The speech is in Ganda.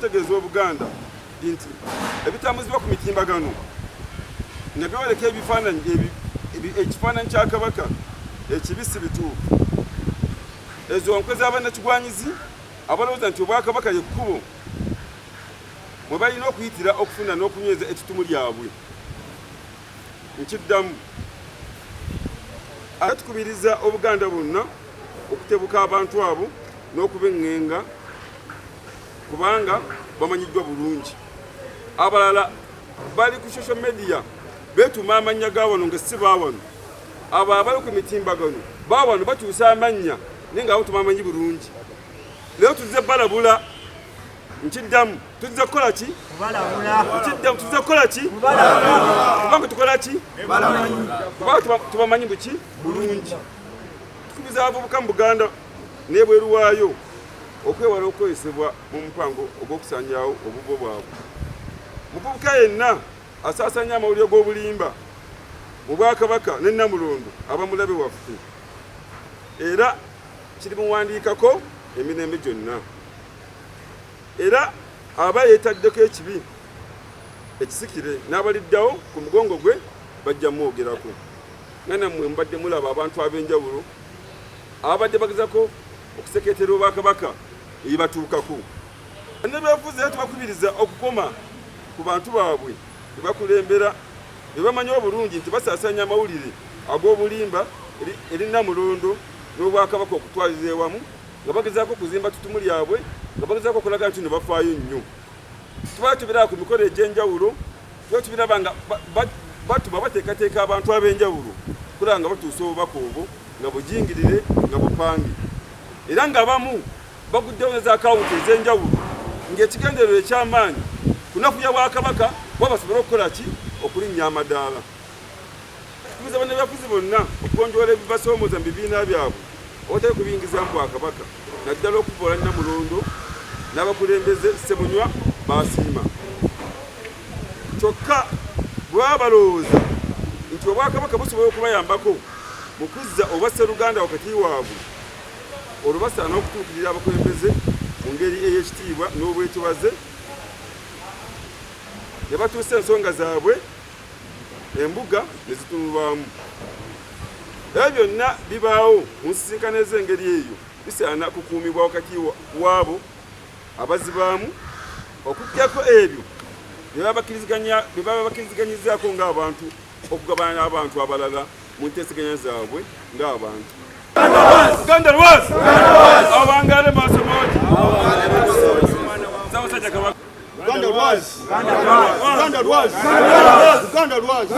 okutegeeza Obuganda nti ebitambuzibwa ku mitimbagano nga byoleka ekifaananyi kya Kabaka ekibisi bituufu. Ezo nkwe z'abannakigwanyizi abalowooza nti Obwakabaka ly'ekkubo mwe balina okuyitira okufuna n'okunyweza ettutumu lyabwe. Nkiddamu atukubiriza Obuganda bwonna okutebuka abantu abo n'okubenganga kubanga bamanyiddwa bulungi. Abalala bali ku social media beetuma amannya ga wano nga si baawano. Abo abali ku mitimbagano baawano bakyusa amannya naye nga abo tubamanyi bulungi. Leero tuzze balabula. Nkiddamu tuzze kukola ki? Nkiddamu tuzze kukola ki? Kubanga tukola ki? Kubanga tubamanyi buki bulungi. Tukubiza abavubuka mu Buganda n'ebweru waayo okwewala okukozesebwa mu mupango ogw'okusaanyaawo obubwo bwabwe. Muvubuka yenna asaasaanya amawulire g'obulimba mu Bwakabaka ne Namulondo abamulabe waffe era kiri muwandiikako emirembe gyonna. Era aba yeetaddeko ekibi ekisikire n'abaliddawo ku mugongo gwe bajja mwogerako. Nga nammwe mubadde mulaba abantu ab'enjawulo abadde bagezako okusekeetera Obwakabaka ebibatuukako. Bannabyabufuzi era tubakubiriza okukoma ku bantu baabwe be bakulembera be bamanyi obulungi nti basaasaanya amawulire ag'obulimba eri Namulondo n'Obwakabaka okutwalira ewamu nga bagezaako okuzimba ttutumu lyabwe nga bagezaako okulaga nti ne bafaayo nnyo. Tuba tubiraba ku mikolo egy'enjawulo tuba tubiraba nga batuma bateekateeka abantu ab'enjawulo kulaba nga batuusa obubaka obwo nga bujingirire nga bupange. Era nga abamu baguddewo ne zaakawunti ez'enjawulo ng'ekigendererwa eky'amaanyi kunafuya Bwakabaka bo basobole okukola ki? Okulinnya amadaala. Tukubiza bannabyabufuzi bonna okugonjoola ebibasoomooza mu bibiina byabwe obutali kubiyingiza mu Bwakabaka naddala okuvoola Namulondo n'abakulembeze Ssemunywa baasiima. Kyokka bw'aba balowooza nti Obwakabaka busobola okubayambako mu kuzza obwa Sseruganda wakati waabwe, olwo basaana okutuukirira abakulembeze mu ngeri ey'ekitiibwa n'obwetowaze ne batuusa ensonga zaabwe embuga ne zitunulwamu. Ebyo byonna bibaawo mu nsisinkano ez'engeri eyo bisaana kukuumibwa wakati waabo abazibaamu okuggyako ebyo bye baba bakkiriziganyizzaako ng'abantu okugabana n'abantu abalala mu nteeseganya zaabwe ng'abantu. Buganda lwazi! Abangale maaso moja! Ssaabasajja Kabaka. Buganda lwazi! Buganda lwazi! Buganda lwazi!